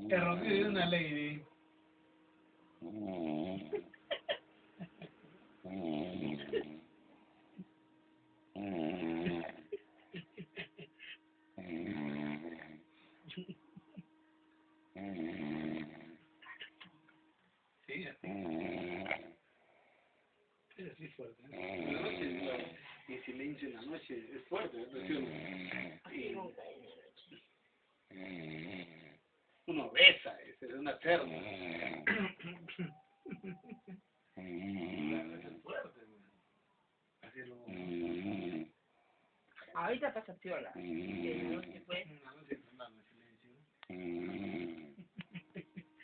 El ronquido de una lady. Sí, así. Es así fuerte. En la noche es fuerte. Y silencio en la noche es fuerte, y uno besa, es una cerda. Es fuerte, así lo... Ahorita pasa piola. De noche, pues.